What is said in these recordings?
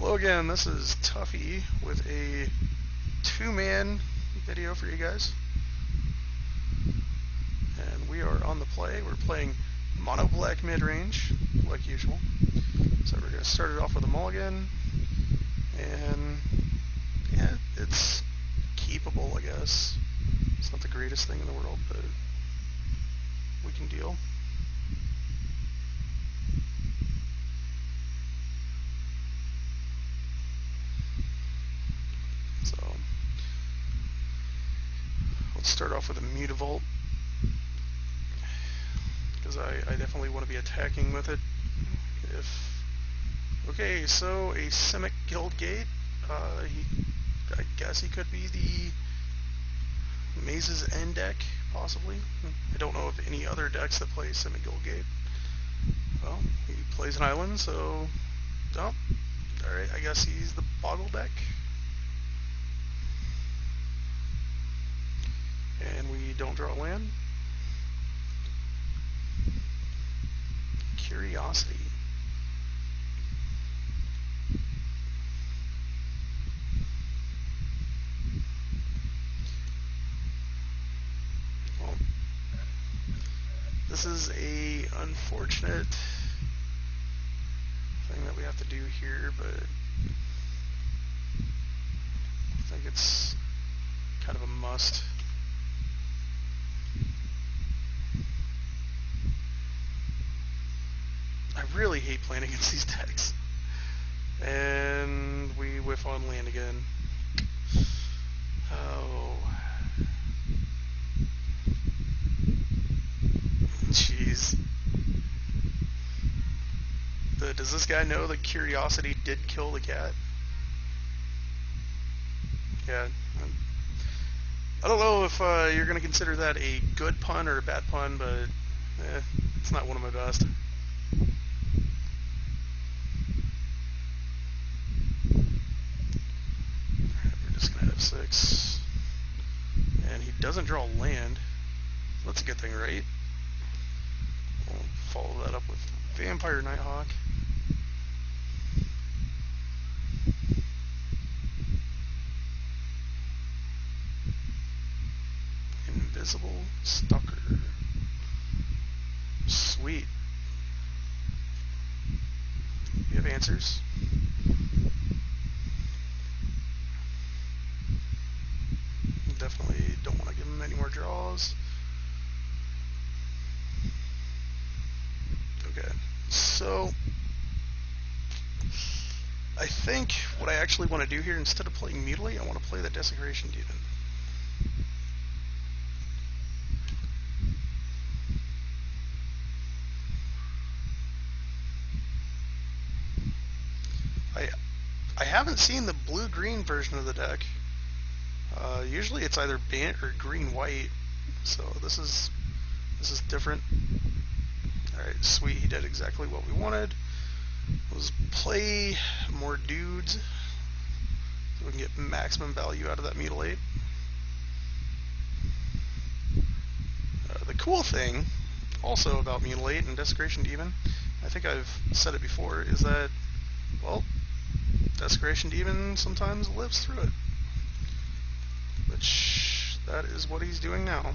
Hello again, this is Tuffy with a two-man video for you guys. And we are on the play. We're playing Monoblack Midrange, like usual. So we're going to start it off with a mulligan. And yeah, it's keepable, I guess. It's not the greatest thing in the world, but we can deal. So let's start off with a Mutavault, because I definitely want to be attacking with it. Okay, so a Simic Guildgate. I guess he could be the Maze's End deck, possibly. I don't know of any other decks that play Simic Guildgate. Well, he plays an island, so oh, alright, I guess he's the Boggle deck. And we don't draw land. Curiosity. Well, this is a unfortunate thing that we have to do here, but I think it's kind of a must. I really hate playing against these decks. And we whiff on land again. Oh. Jeez. Does this guy know that Curiosity did kill the cat? Yeah. I don't know if you're going to consider that a good pun or a bad pun, but it's not one of my best. We're just going to have 6. And he doesn't draw land. That's a good thing, right? We'll follow that up with Vampire Nighthawk. Invisible Stalker. Sweet. We have answers. Definitely don't want to give him any more draws. Okay, so I think what I actually want to do here, instead of playing Mutilate, I want to play the Desecration Demon. I haven't seen the blue-green version of the deck. Usually it's either Bant or green-white, so this is different. Alright, sweet, he did exactly what we wanted. Let's play more dudes so we can get maximum value out of that Mutilate. The cool thing also about Mutilate and Desecration Demon, I think I've said it before, is that, well, Desecration Demon sometimes lives through it. Which, that is what he's doing now.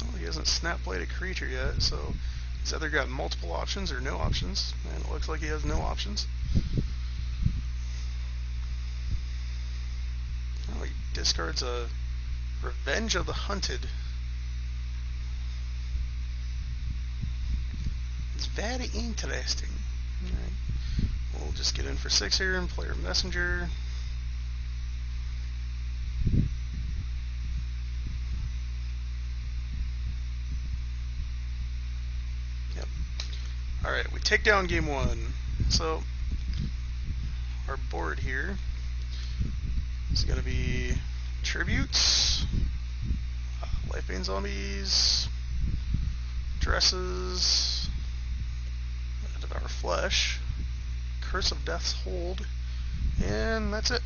Well, he hasn't snap-played a creature yet, so he's either got multiple options or no options, and it looks like he has no options. Oh, he discards a Revenge of the Hunted. It's very interesting. Alright. We'll just get in for 6 here and play our Messenger. Yep. Alright, we take down game 1. So, our board here is going to be Tributes, Lifebane Zombies, Dresses, Devour Flesh, Curse of Death's Hold, and that's it.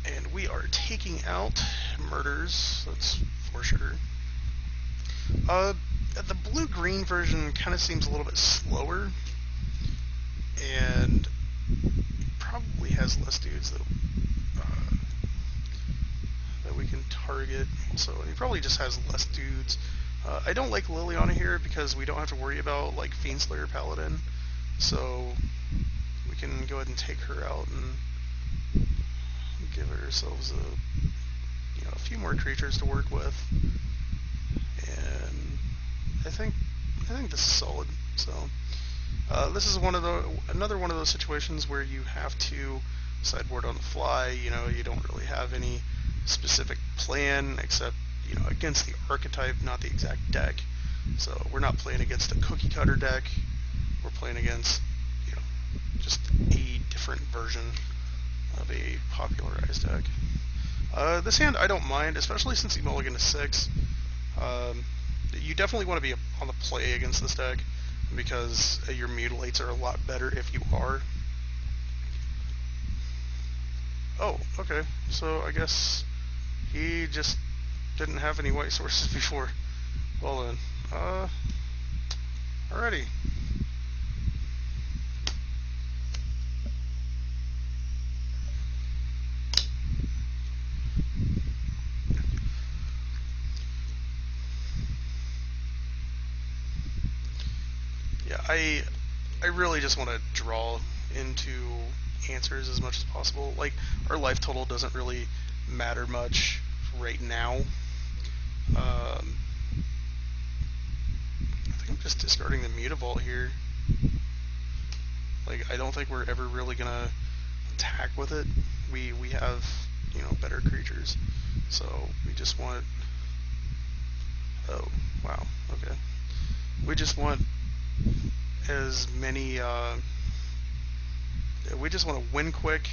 And we are taking out murders, that's for sure. The blue-green version kind of seems a little bit slower, and probably has less dudes that we can target. Also, he probably just has less dudes. I don't like Liliana here because we don't have to worry about like Fiendslayer Paladin, so we can go ahead and take her out and give ourselves a few more creatures to work with. And I think this is solid. So this is another one of those situations where you have to sideboard on the fly. You don't really have any specific plan except against the archetype, not the exact deck. So we're not playing against a cookie cutter deck. We're playing against just a different version of a popularized deck. This hand I don't mind, especially since you mulligan to 6. You definitely want to be on the play against this deck because your mutilates are a lot better if you are. Oh, okay. So I guess he just didn't have any white sources before. Well then, alrighty. Yeah, I really just want to draw into answers as much as possible. Like, our life total doesn't really matter much right now. I think I'm just discarding the Mutavault here. Like, I don't think we're ever really gonna attack with it. We have better creatures, so we just want. Oh wow, okay. We just want as many. We just want to win quick,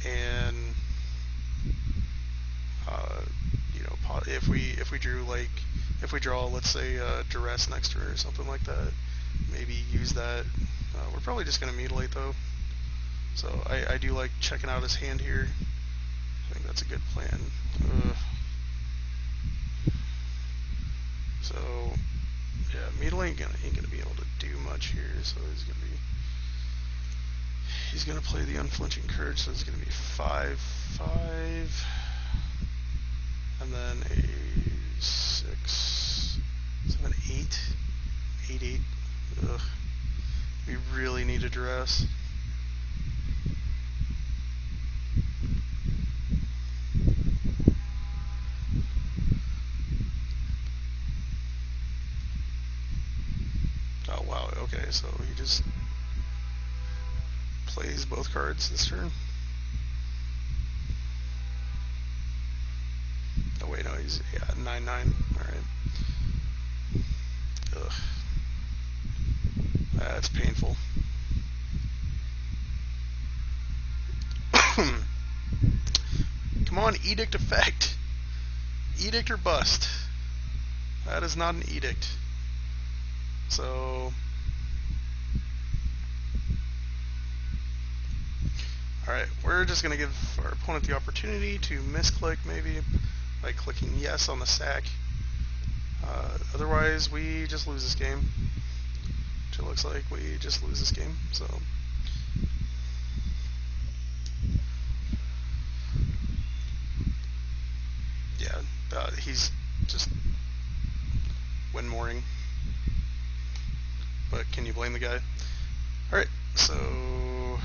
and if we draw, let's say duress next turn or something like that, maybe use that. We're probably just gonna mutilate though, so I do like checking out his hand here. I think that's a good plan. So yeah, mutilate ain't gonna be able to do much here, so he's gonna play the unflinching courage, so it's gonna be 5/5, and then a 6, 7, 8, 8. Ugh. We really need a duress. Oh wow, okay, so he just plays both cards this turn. Oh wait, no, he's 9/9. Alright. Ugh. That's painful. Come on, edict effect. Edict or bust. That is not an edict. So alright, we're just going to give our opponent the opportunity to misclick maybe by clicking yes on the sack. Otherwise, we just lose this game. Which it looks like we just lose this game. So yeah, he's just windmooring. But can you blame the guy? Alright, so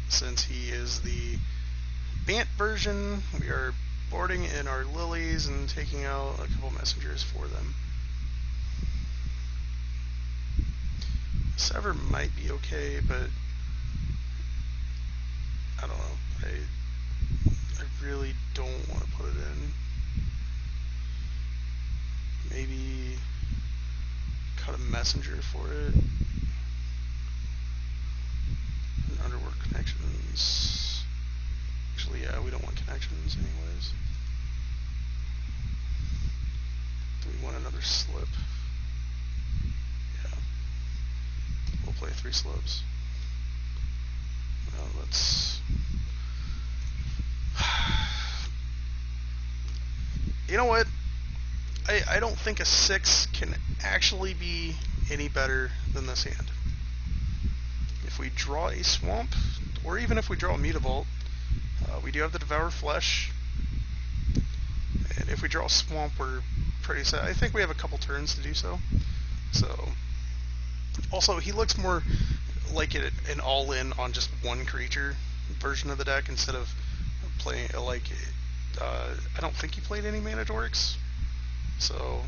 since he is the Bant version, we are boarding in our lilies and taking out a couple messengers for them. Sever might be okay, but I don't know. I really don't want to put it in. Maybe cut a messenger for it. And underwork connections. Actually, yeah, we don't want connections anyways. Do we want another slip? Yeah. We'll play 3 slips. about... You know what? I don't think a 6 can actually be any better than this hand. If we draw a Swamp, or even if we draw a Mutavault, we do have the Devour Flesh. And if we draw a Swamp, we're pretty set. I think we have a couple turns to do so. So, also, he looks more like an all-in on just one creature version of the deck instead of playing, like, I don't think he played any Mana Dorks. So,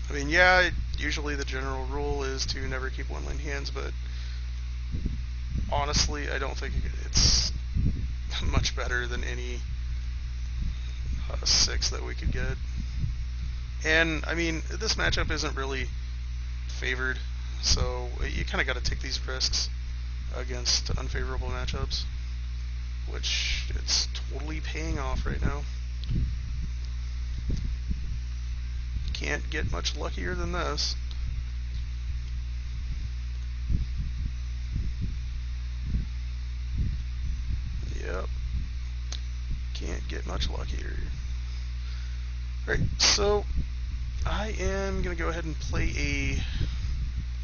I mean, yeah, usually the general rule is to never keep one-land hands, but honestly, I don't think it's much better than any 6 that we could get. And, I mean, this matchup isn't really favored, so you kind of got to take these risks against unfavorable matchups, which it's totally paying off right now. Can't get much luckier than this. Yep. Can't get much luckier. Alright, so I am going to go ahead and play a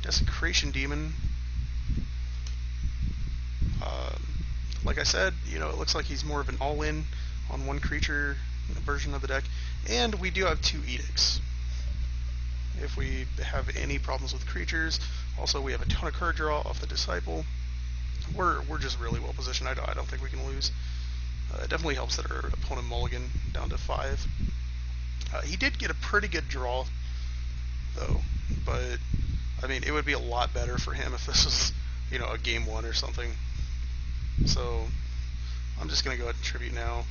Desecration Demon. Like I said, you know, it looks like he's more of an all-in on one creature version of the deck. And we do have 2 Edicts if we have any problems with creatures. Also, we have a ton of card draw off the Disciple. We're just really well positioned. I don't think we can lose. It definitely helps that our opponent mulligan down to 5. He did get a pretty good draw, though. But, I mean, it would be a lot better for him if this was, you know, a game 1 or something. So, I'm just going to go ahead and tribute now.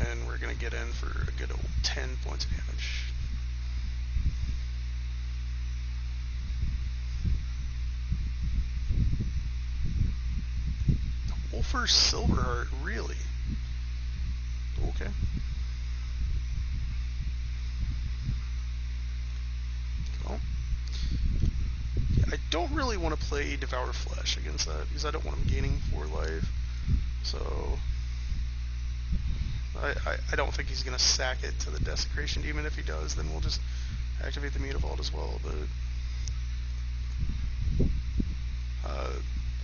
And we're going to get in for a good old 10 points of damage. Wolfer's Silverheart, really? Okay. Well, yeah, I don't really want to play Devour Flesh against that because I don't want him gaining 4 life. So I don't think he's going to sack it to the Desecration Demon. If he does, then we'll just activate the Mutavault as well. But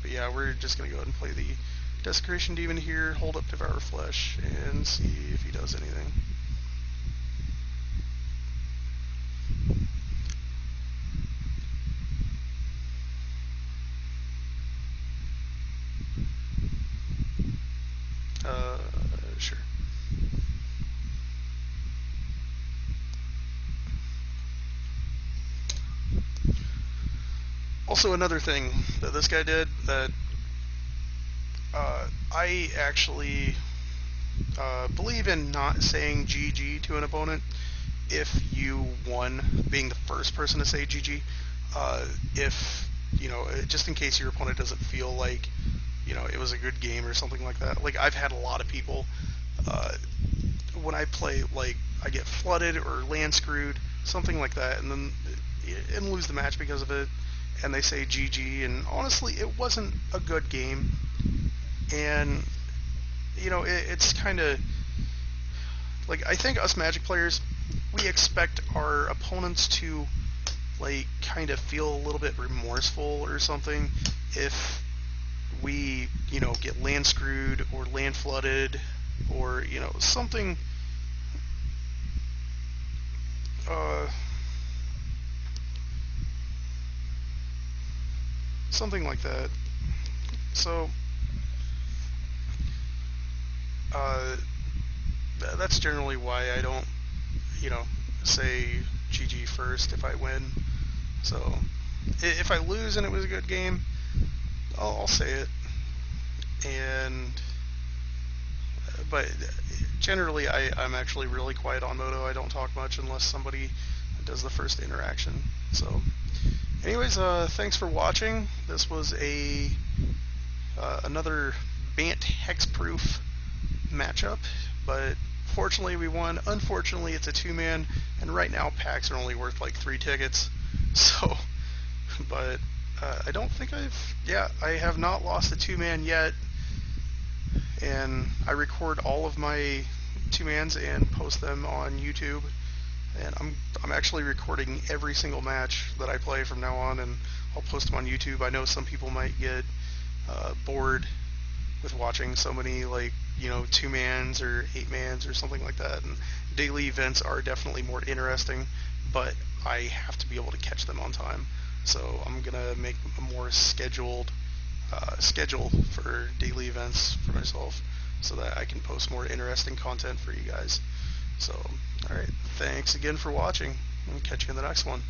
yeah, we're just going to go ahead and play the Desecration Demon here, hold up Devour Flesh, and see if he does anything. Sure. Also, another thing that this guy did that I actually believe in not saying GG to an opponent if you won, being the first person to say GG. If, you know, just in case your opponent doesn't feel like, you know, it was a good game or something like that. Like, I've had a lot of people, when I play, like, I get flooded or land screwed, something like that, and then and lose the match because of it, and they say GG, and honestly, it wasn't a good game. And, you know, it's kind of, like, I think us Magic players, we expect our opponents to, like, kind of feel a little bit remorseful or something if we, you know, get land screwed or land flooded or, you know, something, something like that. So, that's generally why I don't, you know, say GG first if I win. So, if I lose and it was a good game, I'll say it. And, but generally I'm actually really quiet on Moto. I don't talk much unless somebody does the first interaction. So, anyways, thanks for watching. This was another Bant Hexproof matchup. but fortunately we won. Unfortunately, it's a 2-man, and right now packs are only worth like 3 tickets. So, but I don't think I have not lost a 2-man yet, and I record all of my 2-mans and post them on YouTube. And I'm actually recording every single match that I play from now on, and I'll post them on YouTube. I know some people might get bored with watching so many, like, 2-mans or 8-mans or something like that. And daily events are definitely more interesting, but I have to be able to catch them on time. So I'm gonna make a more schedule for daily events for myself, so that I can post more interesting content for you guys. So, alright, thanks again for watching, and catch you in the next one.